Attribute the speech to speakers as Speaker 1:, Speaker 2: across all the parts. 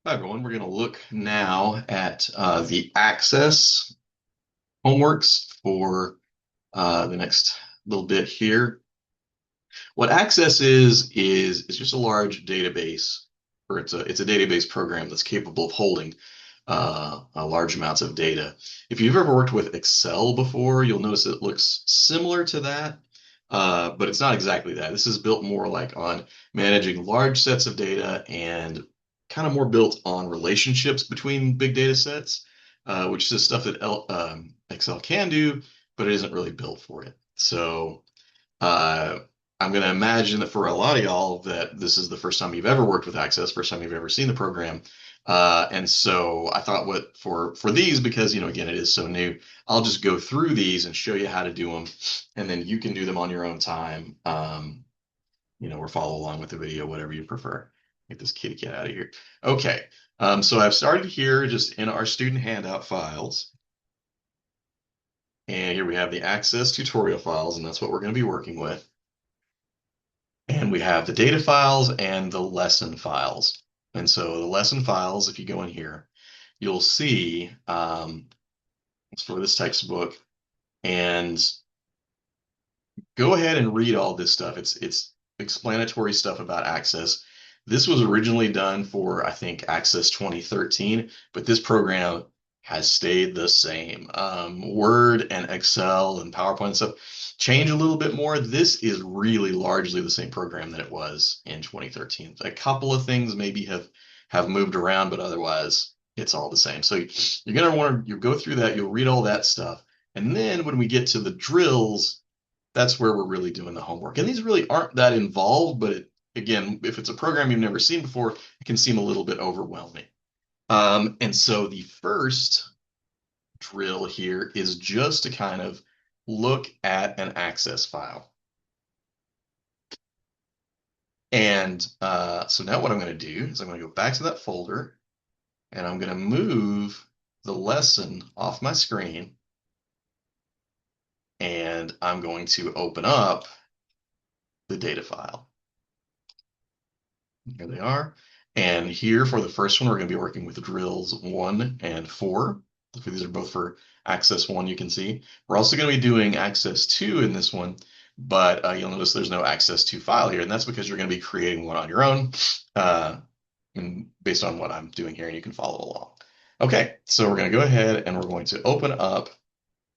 Speaker 1: Hi, everyone. We're going to look now at the Access homeworks for the next little bit here. What Access is just a large database, or it's a database program that's capable of holding large amounts of data. If you've ever worked with Excel before, you'll notice it looks similar to that, but it's not exactly that. This is built more like on managing large sets of data and kind of more built on relationships between big data sets, which is stuff that Excel can do, but it isn't really built for it. So uh, I'm going to imagine that for a lot of y'all that this is the first time you've ever worked with Access, first time you've ever seen the program. And so I thought what for these, because again it is so new, I'll just go through these and show you how to do them, and then you can do them on your own time, or follow along with the video, whatever you prefer. Get this kitty cat out of here. Okay, so I've started here just in our student handout files, and here we have the Access tutorial files, and that's what we're going to be working with. And we have the data files and the lesson files. And so the lesson files, if you go in here, you'll see it's for this textbook. And go ahead and read all this stuff. It's explanatory stuff about Access. This was originally done for, I think, Access 2013, but this program has stayed the same. Word and Excel and PowerPoint and stuff change a little bit more. This is really largely the same program that it was in 2013. A couple of things maybe have moved around, but otherwise it's all the same. So you're gonna want to go through that. You'll read all that stuff, and then when we get to the drills, that's where we're really doing the homework. And these really aren't that involved, but again, if it's a program you've never seen before, it can seem a little bit overwhelming. And so the first drill here is just to kind of look at an access file. And so now what I'm going to do is I'm going to go back to that folder and I'm going to move the lesson off my screen and I'm going to open up the data file. Here they are. And here for the first one, we're going to be working with drills 1 and 4. These are both for Access 1, you can see. We're also going to be doing Access 2 in this one, but you'll notice there's no Access 2 file here, and that's because you're going to be creating one on your own and based on what I'm doing here, and you can follow along. Okay, so we're going to go ahead and we're going to open up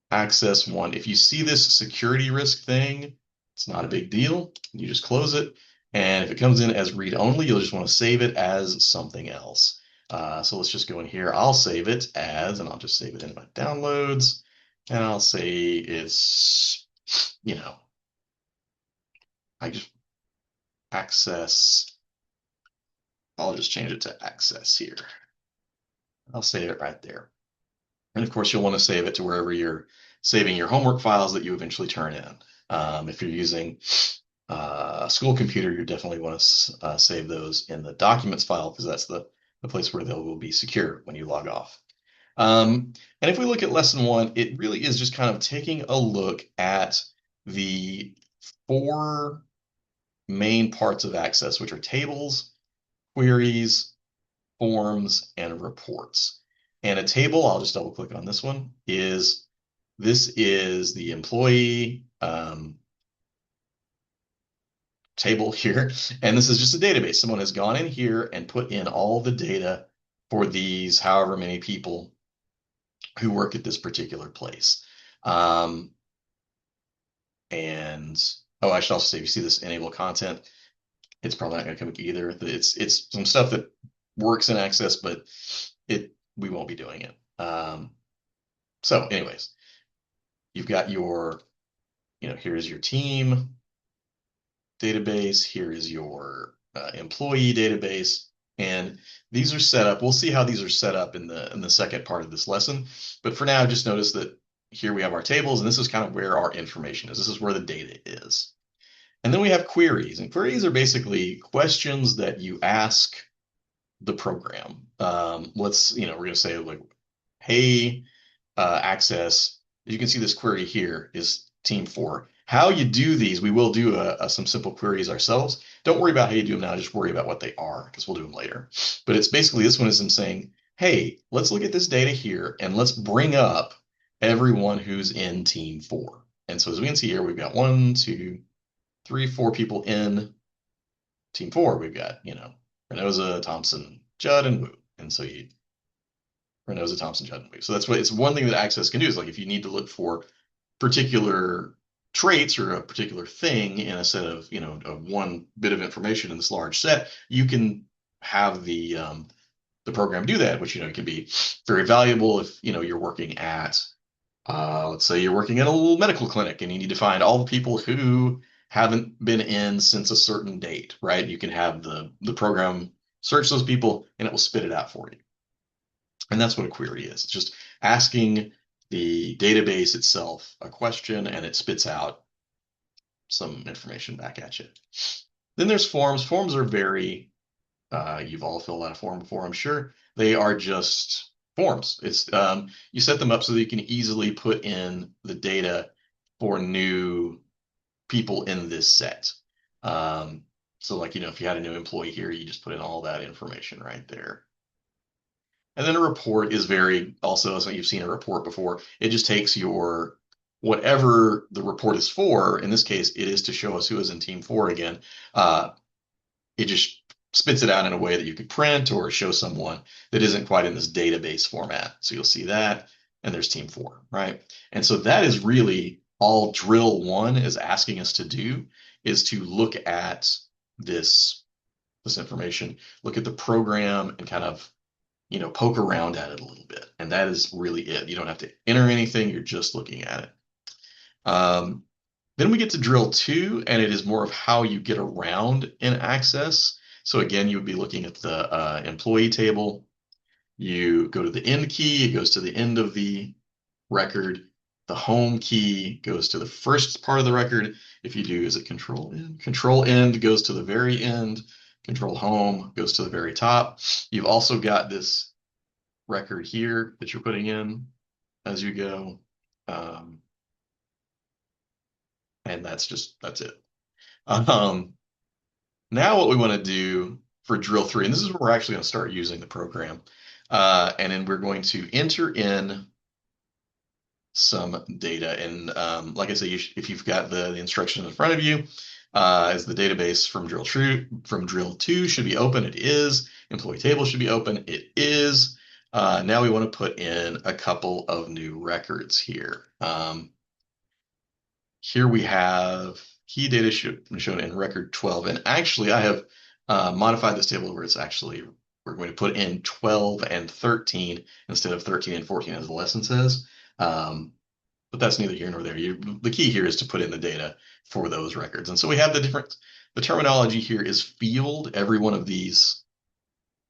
Speaker 1: Access 1. If you see this security risk thing, it's not a big deal. You just close it. And if it comes in as read only, you'll just want to save it as something else. So let's just go in here. I'll save it as, and I'll just save it in my downloads. And I'll say it's, I just access. I'll just change it to access here. I'll save it right there. And of course, you'll want to save it to wherever you're saving your homework files that you eventually turn in. If you're using a school computer, you definitely want to save those in the documents file because that's the place where they will be secure when you log off. And if we look at lesson 1, it really is just kind of taking a look at the 4 main parts of Access, which are tables, queries, forms, and reports. And a table, I'll just double click on this one, this is the employee table here. And this is just a database. Someone has gone in here and put in all the data for these however many people who work at this particular place. And oh, I should also say, if you see this enable content, it's probably not going to come either. It's some stuff that works in Access, but we won't be doing it. So anyways, you've got your, here's your team database. Here is your employee database. And these are set up. We'll see how these are set up in the second part of this lesson. But for now, just notice that here we have our tables, and this is kind of where our information is. This is where the data is. And then we have queries. And queries are basically questions that you ask the program. We're going to say like, hey, Access, you can see this query here is team 4. How you do these, we will do some simple queries ourselves. Don't worry about how you do them now, just worry about what they are because we'll do them later. But it's basically this one is them saying, hey, let's look at this data here and let's bring up everyone who's in team 4. And so as we can see here, we've got 1, 2, 3, 4 people in team 4. We've got, Renoza, Thompson, Judd, and Wu. And so you Renoza, Thompson, Judd, and Wu. So that's what it's one thing that Access can do is like if you need to look for particular traits or a particular thing in a set of, of one bit of information in this large set, you can have the program do that, which can be very valuable if you're working at let's say you're working at a little medical clinic and you need to find all the people who haven't been in since a certain date, right? You can have the program search those people and it will spit it out for you. And that's what a query is. It's just asking the database itself a question and it spits out some information back at you. Then there's forms. Forms are very, you've all filled out a form before, I'm sure. They are just forms. It's you set them up so that you can easily put in the data for new people in this set. So like, if you had a new employee here, you just put in all that information right there. And then a report is very also, so you've seen a report before. It just takes your whatever the report is for. In this case, it is to show us who is in team 4 again. It just spits it out in a way that you could print or show someone that isn't quite in this database format. So you'll see that, and there's team 4, right? And so that is really all drill 1 is asking us to do, is to look at this information, look at the program and kind of poke around at it a little bit. And that is really it. You don't have to enter anything. You're just looking at it. Then we get to drill 2, and it is more of how you get around in Access. So again, you would be looking at the employee table. You go to the end key. It goes to the end of the record. The home key goes to the first part of the record. If you do, is it control end? Control end goes to the very end. Control home goes to the very top. You've also got this record here that you're putting in as you go. And that's it. Now what we want to do for drill 3, and this is where we're actually going to start using the program. And then we're going to enter in some data. And like I say, if you've got the instruction in front of you, as the database from drill 2 should be open. It is. Employee table should be open. It is. Now we want to put in a couple of new records here. Here we have key data shown in record 12. And actually, I have modified this table where it's actually, we're going to put in 12 and 13 instead of 13 and 14 as the lesson says. But that's neither here nor there. The key here is to put in the data for those records. And so we have the terminology here is field. Every one of these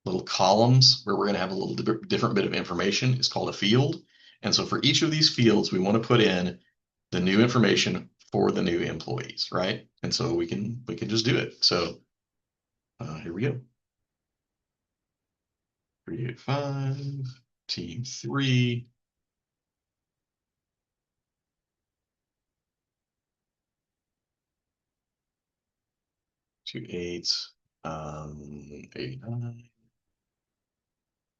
Speaker 1: little columns where we're going to have a little different bit of information is called a field. And so for each of these fields, we want to put in the new information for the new employees, right? And so we can just do it. So here we go. 385, team 3. Two eights, 89,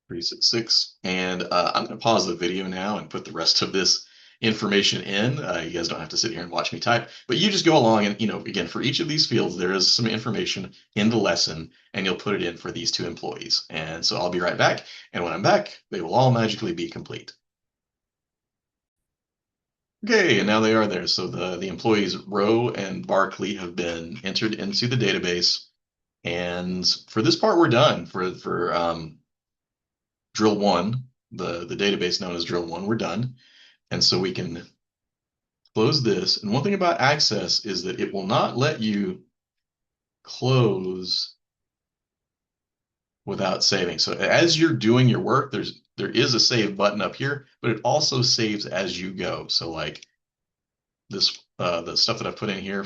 Speaker 1: 366. And I'm going to pause the video now and put the rest of this information in. You guys don't have to sit here and watch me type, but you just go along and, again, for each of these fields, there is some information in the lesson and you'll put it in for these 2 employees. And so I'll be right back. And when I'm back, they will all magically be complete. Okay, and now they are there. So the employees Rowe and Barkley have been entered into the database. And for this part, we're done. For drill 1, the database known as drill 1, we're done. And so we can close this. And one thing about Access is that it will not let you close without saving. So as you're doing your work, there is a save button up here, but it also saves as you go. So like this, the stuff that I've put in here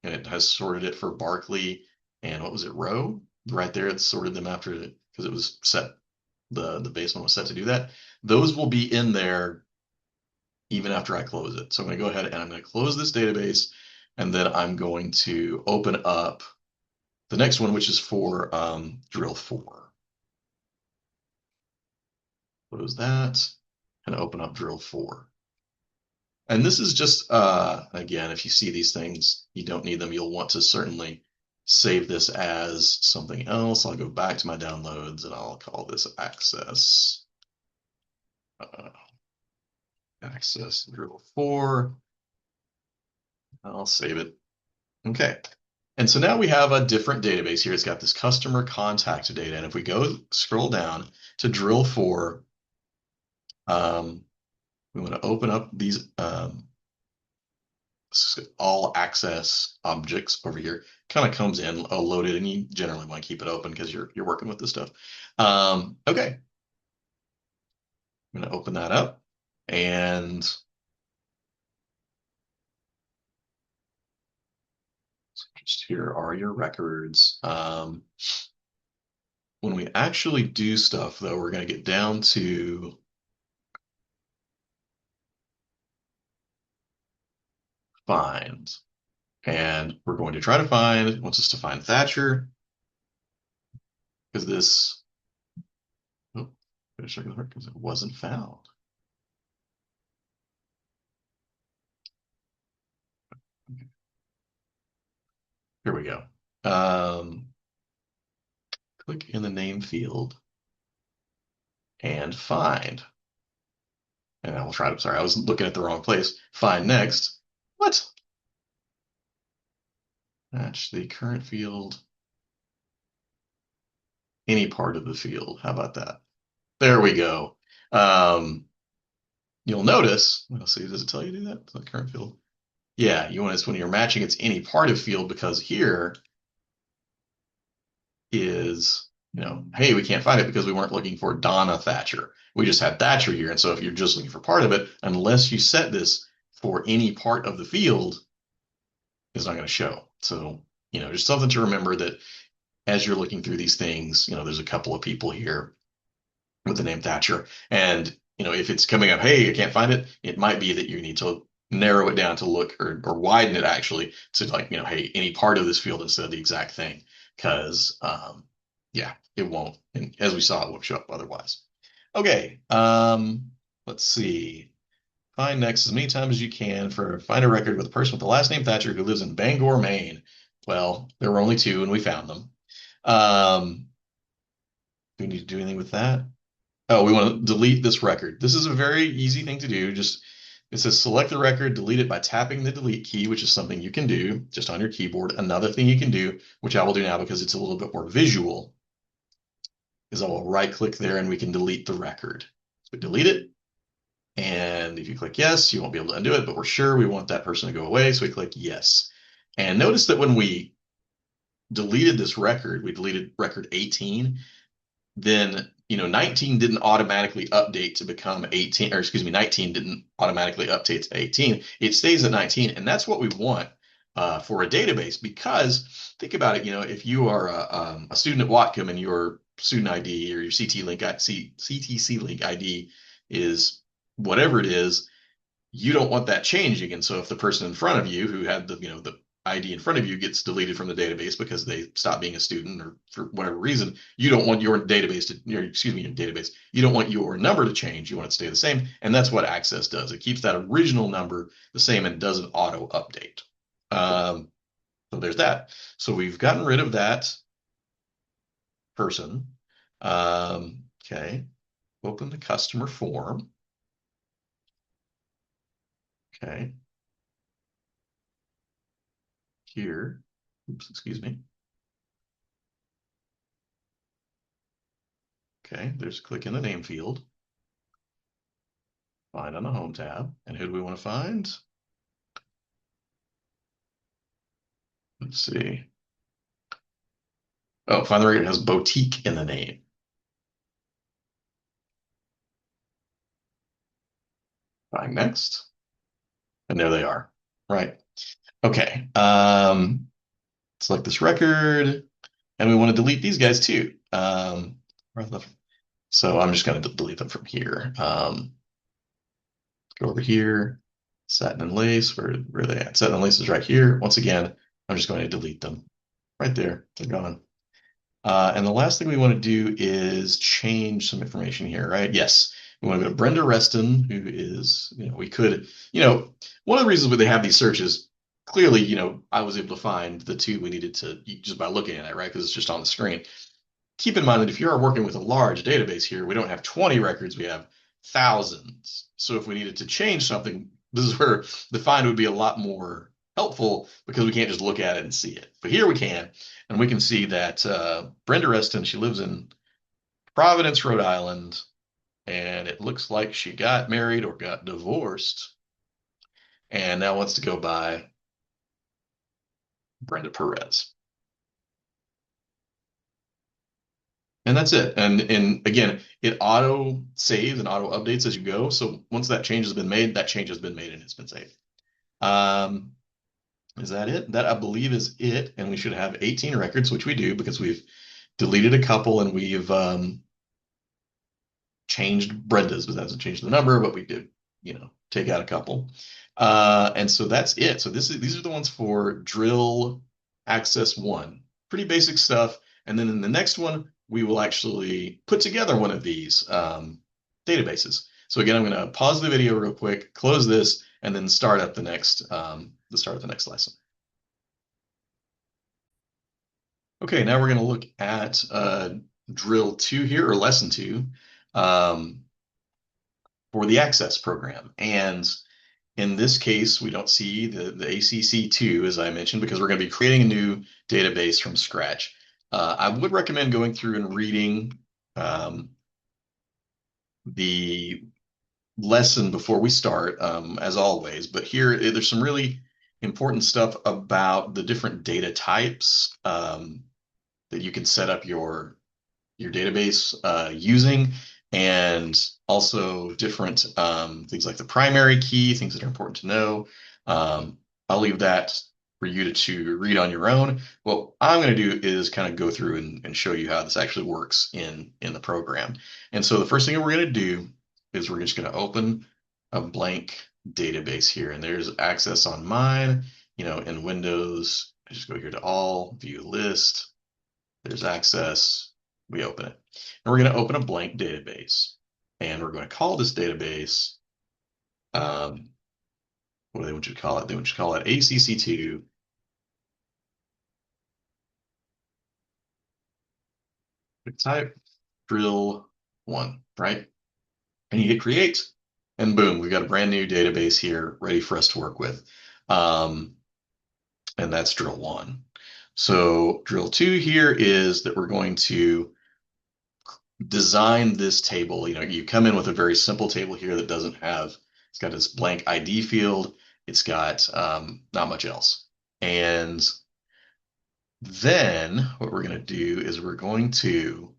Speaker 1: and it has sorted it for Barkley and what was it, Rowe? Right there, it's sorted them after it because it was set. The base one was set to do that. Those will be in there even after I close it. So I'm going to go ahead and I'm going to close this database, and then I'm going to open up the next one, which is for drill 4. Close that and open up drill 4. And this is just, again, if you see these things, you don't need them. You'll want to certainly save this as something else. I'll go back to my downloads and I'll call this access. Access drill 4. I'll save it. Okay. And so now we have a different database here. It's got this customer contact data. And if we go scroll down to drill 4, we want to open up these all access objects over here. Kind of comes in loaded, and you generally want to keep it open because you're working with this stuff. Okay. I'm going to open that up, and just here are your records. When we actually do stuff, though, we're going to get down to find. And we're going to try to find, it wants us to find Thatcher. Because this, oh, because it wasn't found. Here we go. Click in the name field and find. And I will try to, sorry, I was looking at the wrong place. Find next. What? Match the current field. Any part of the field. How about that? There we go. You'll notice, let's see, does it tell you to do that? The current field. Yeah, you want to, when you're matching, it's any part of field, because here is, hey, we can't find it because we weren't looking for Donna Thatcher. We just had Thatcher here. And so if you're just looking for part of it, unless you set this for any part of the field, it's not going to show. So, just something to remember, that as you're looking through these things, there's a couple of people here with the name Thatcher. And, if it's coming up, hey, I can't find it, it might be that you need to narrow it down to look, or widen it actually to, like, hey, any part of this field instead of the exact thing. Because, yeah, it won't. And as we saw, it won't show up otherwise. Okay, let's see. Find next as many times as you can for find a record with a person with the last name Thatcher who lives in Bangor, Maine. Well, there were only 2 and we found them. Do we need to do anything with that? Oh, we want to delete this record. This is a very easy thing to do. Just, it says select the record, delete it by tapping the delete key, which is something you can do just on your keyboard. Another thing you can do, which I will do now because it's a little bit more visual, is I will right click there and we can delete the record. So we delete it. And if you click yes, you won't be able to undo it, but we're sure we want that person to go away. So we click yes. And notice that when we deleted this record, we deleted record 18, then 19 didn't automatically update to become 18, or excuse me, 19 didn't automatically update to 18. It stays at 19, and that's what we want for a database. Because think about it, if you are a student at Whatcom and your student ID or your CTC link ID is whatever it is, you don't want that changing. And so if the person in front of you who had the ID in front of you gets deleted from the database because they stopped being a student or for whatever reason, you don't want your database to, your database, you don't want your number to change. You want it to stay the same. And that's what Access does. It keeps that original number the same and doesn't auto update. So there's that. So we've gotten rid of that person. Okay. Open the customer form. Okay. Here, oops, excuse me. Okay, there's click in the name field. Find on the home tab. And who do we want to find? Let's see. Oh, find the record has boutique in the name. Find next. And there they are. Right. Okay. Select this record. And we want to delete these guys too. So I'm just going to delete them from here. Go over here. Satin and lace. Where are they at? Satin and lace is right here. Once again, I'm just going to delete them. Right there. They're gone. And the last thing we want to do is change some information here, right? Yes. We want to go to Brenda Reston, who is, we could, one of the reasons why they have these searches, clearly, I was able to find the two we needed to just by looking at it, right? Because it's just on the screen. Keep in mind that if you are working with a large database here, we don't have 20 records, we have thousands. So if we needed to change something, this is where the find would be a lot more helpful because we can't just look at it and see it. But here we can, and we can see that Brenda Reston, she lives in Providence, Rhode Island, and it looks like she got married or got divorced and now wants to go by Brenda Perez. And that's it. And again, it auto saves and auto updates as you go. So once that change has been made, that change has been made and it's been saved. Um, is that it? That I believe is it. And we should have 18 records, which we do because we've deleted a couple and we've changed Brenda's, but that doesn't change the number, but we did, take out a couple. And so that's it. So these are the ones for drill access one. Pretty basic stuff. And then in the next one, we will actually put together one of these databases. So again, I'm going to pause the video real quick, close this, and then start up the next lesson. Okay, now we're going to look at drill two here, or lesson two, for the access program. And in this case, we don't see the ACC2, as I mentioned, because we're going to be creating a new database from scratch. I would recommend going through and reading the lesson before we start, as always. But here, there's some really important stuff about the different data types that you can set up your database using, and also different things like the primary key, things that are important to know. I'll leave that for you to read on your own. What I'm going to do is kind of go through and show you how this actually works in the program. And so the first thing we're going to do is we're just going to open a blank database here. And there's access on mine, in Windows. I just go here to all, view list. There's access. We open it. And we're going to open a blank database. And we're going to call this database, what do they want you to call it? They want you to call it ACC2 type drill one, right? And you hit create, and boom, we've got a brand new database here ready for us to work with. And that's drill one. So drill two here is that we're going to design this table. You come in with a very simple table here that doesn't have, it's got this blank ID field. It's got not much else. And then what we're going to do is we're going to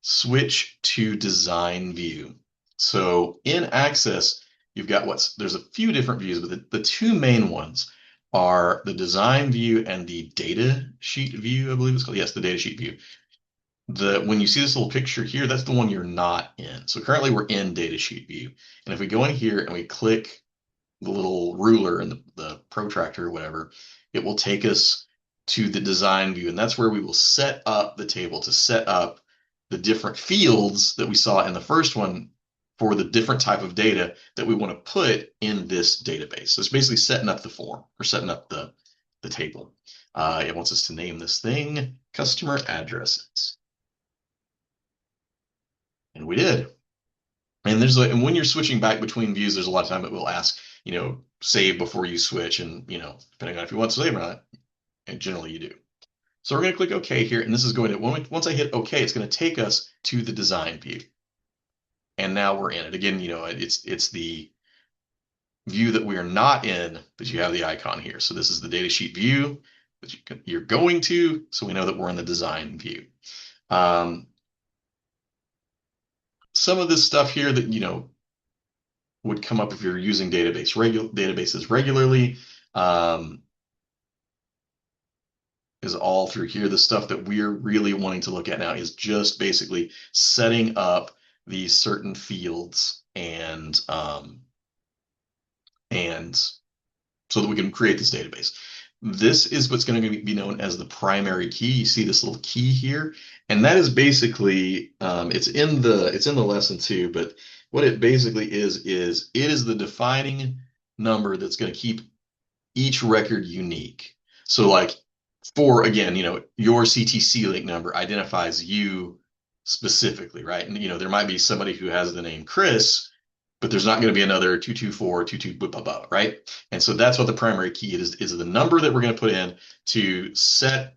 Speaker 1: switch to design view. So in Access, you've got there's a few different views, but the two main ones are the design view and the data sheet view, I believe it's called. Yes, the data sheet view. When you see this little picture here, that's the one you're not in. So currently we're in data sheet view. And if we go in here and we click the little ruler and the protractor or whatever, it will take us to the design view. And that's where we will set up the table to set up the different fields that we saw in the first one for the different type of data that we want to put in this database. So it's basically setting up the form or setting up the table. It wants us to name this thing customer addresses. And we did. And and when you're switching back between views, there's a lot of time it will ask, save before you switch. And, depending on if you want to save or not, and generally you do. So we're going to click OK here. And this is going to, once I hit OK, it's going to take us to the design view. And now we're in it. Again, it's the view that we are not in, but you have the icon here. So this is the datasheet view that you're going to, so we know that we're in the design view. Some of this stuff here that, would come up if you're using databases regularly, is all through here. The stuff that we're really wanting to look at now is just basically setting up these certain fields and so that we can create this database. This is what's going to be known as the primary key. You see this little key here, and that is basically it's in the lesson too. But what it basically is it is the defining number that's going to keep each record unique. So like for again, your CTC link number identifies you specifically, right? And there might be somebody who has the name Chris, but there's not going to be another 224 blah, blah, blah, right? And so that's what the primary key is the number that we're going to put in to set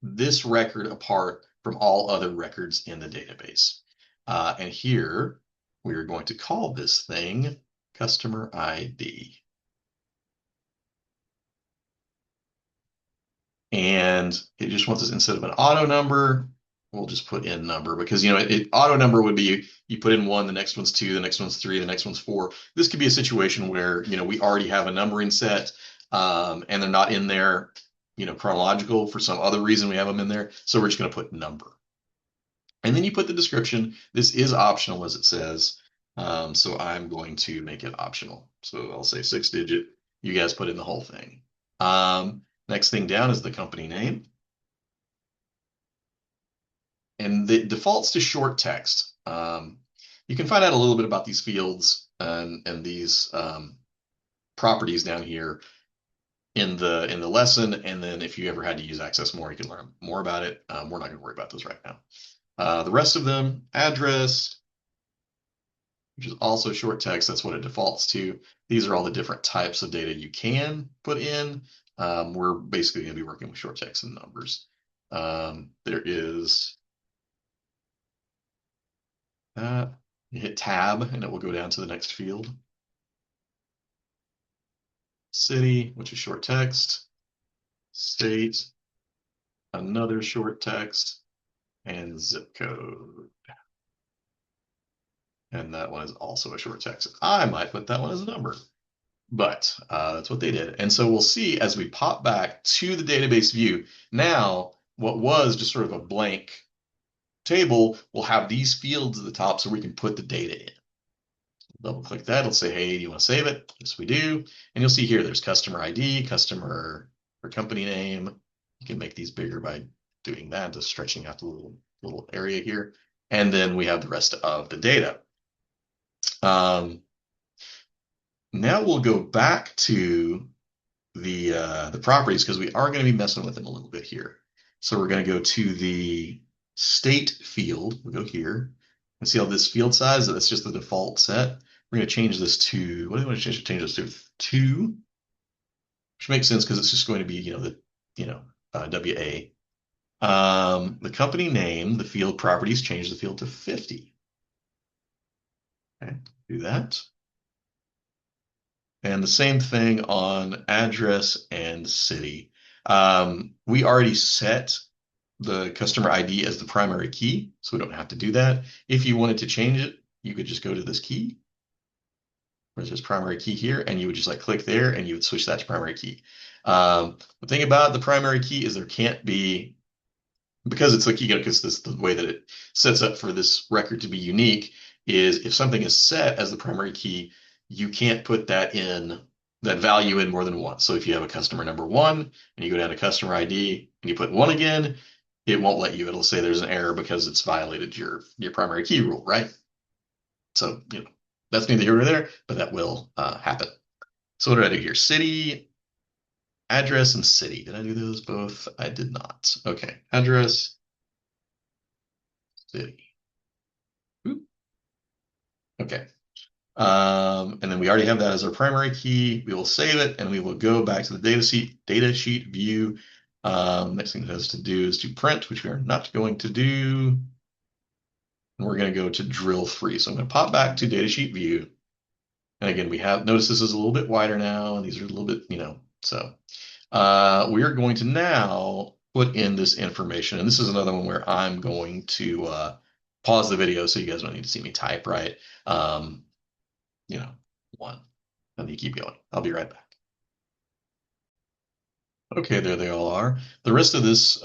Speaker 1: this record apart from all other records in the database. And here we are going to call this thing customer ID. And it just wants us, instead of an auto number, we'll just put in number because auto number would be you put in one, the next one's two, the next one's three, the next one's four. This could be a situation where we already have a numbering set, and they're not in there chronological for some other reason. We have them in there, so we're just going to put number, and then you put the description. This is optional, as it says, so I'm going to make it optional. So I'll say 6-digit. You guys put in the whole thing. Next thing down is the company name. And the defaults to short text. You can find out a little bit about these fields and these properties down here in the lesson. And then if you ever had to use Access More, you can learn more about it. We're not going to worry about those right now. The rest of them, address, which is also short text. That's what it defaults to. These are all the different types of data you can put in. We're basically going to be working with short text and numbers. There is that. You hit tab and it will go down to the next field. City, which is short text. State, another short text, and zip code. And that one is also a short text. I might put that one as a number, but that's what they did. And so we'll see as we pop back to the database view. Now, what was just sort of a blank table will have these fields at the top so we can put the data in. Double click that. It'll say, hey, do you want to save it? Yes, we do. And you'll see here there's customer ID, customer or company name. You can make these bigger by doing that, just stretching out the little area here. And then we have the rest of the data. Now we'll go back to the properties because we are going to be messing with them a little bit here. So we're going to go to the state field. We'll go here and see all this field size. That's just the default set. We're going to change this to, what do we want to change this to? 2, which makes sense because it's just going to be, WA. The company name, the field properties, change the field to 50. Okay, do that. And the same thing on address and city. We already set the customer ID as the primary key, so we don't have to do that. If you wanted to change it, you could just go to this key, where it says primary key here, and you would just click there and you would switch that to primary key. The thing about the primary key is there can't be, because it's because this the way that it sets up for this record to be unique is if something is set as the primary key, you can't put that value in more than once. So if you have a customer number 1 and you go down to customer ID and you put 1 again, it won't let you. It'll say there's an error because it's violated your primary key rule, right? So, that's neither here nor there, but that will happen. So what did I do here? City, address, and city. Did I do those both? I did not. Okay, address, city. Oop. Okay. And then we already have that as our primary key. We will save it and we will go back to the data sheet view. Next thing it has to do is to print, which we are not going to do. And we're going to go to drill 3. So I'm going to pop back to datasheet view. And again, notice this is a little bit wider now, and these are a little bit, so we are going to now put in this information. And this is another one where I'm going to pause the video so you guys don't need to see me type, right? 1. And you keep going. I'll be right back. Okay, there they all are. The rest of this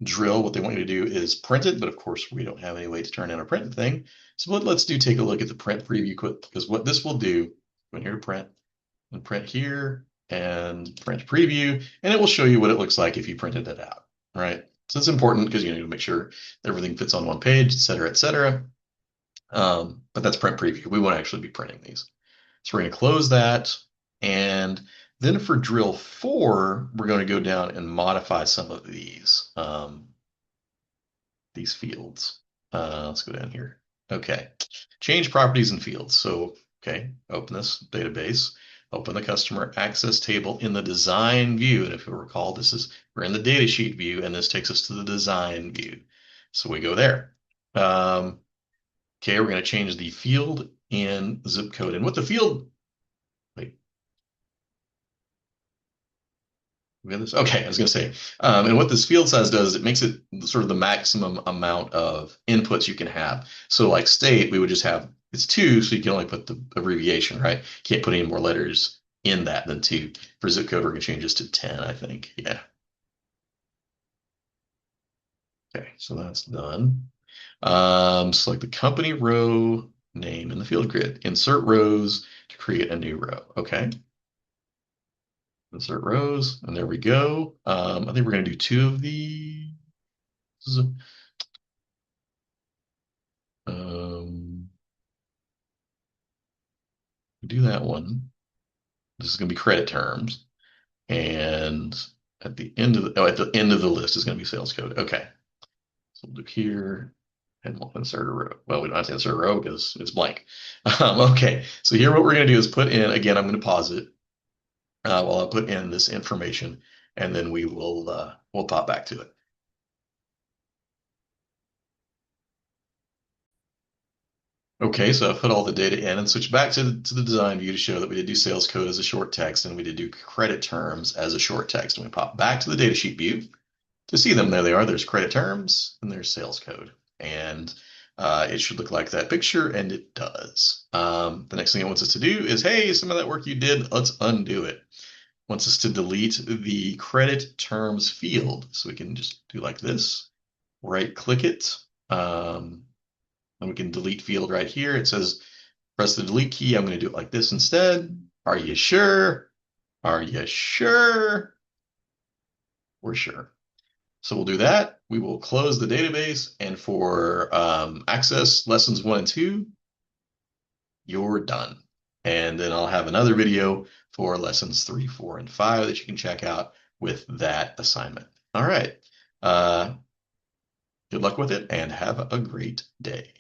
Speaker 1: drill, what they want you to do is print it, but of course we don't have any way to turn in a print thing. So let's take a look at the print preview quick, because what this will do, go in here to print, and print here, and print preview, and it will show you what it looks like if you printed it out, right? So it's important because you need to make sure everything fits on one page, et cetera, et cetera. But that's print preview. We won't actually be printing these. So we're going to close that. And then for drill 4, we're going to go down and modify some of these fields. Let's go down here. Okay. Change properties and fields. So, okay, open this database, open the customer access table in the design view. And if you recall, we're in the datasheet view, and this takes us to the design view. So we go there. Okay, we're going to change the field in zip code. And what the field, wait, we got this? Okay, I was going to say, and what this field size does, it makes it sort of the maximum amount of inputs you can have. So like state, we would just have, it's 2, so you can only put the abbreviation, right? Can't put any more letters in that than 2. For zip code, we're going to change this to 10, I think. Yeah. Okay, so that's done. Select the company row name in the field grid. Insert rows to create a new row. Okay. Insert rows, and there we go. I think we're going to do 2 of these. Do that one. This is going to be credit terms, and at the end of the list is going to be sales code. Okay, so we'll do here, and we'll insert a row. Well, we don't have to insert a row because it's blank. Okay, so here what we're going to do is put in. Again, I'm going to pause it while I put in this information, and then we'll pop back to it. Okay, so I've put all the data in and switched back to the design view to show that we did do sales code as a short text and we did do credit terms as a short text. And we pop back to the datasheet view to see them. There they are. There's credit terms and there's sales code. And it should look like that picture, and it does. The next thing it wants us to do is, hey, some of that work you did, let's undo it. It wants us to delete the credit terms field. So we can just do like this, right click it. And we can delete field right here. It says, press the delete key. I'm going to do it like this instead. Are you sure? Are you sure? We're sure. So we'll do that. We will close the database. And for Access lessons 1 and 2, you're done. And then I'll have another video for lessons 3, 4, and 5 that you can check out with that assignment. All right. Good luck with it and have a great day.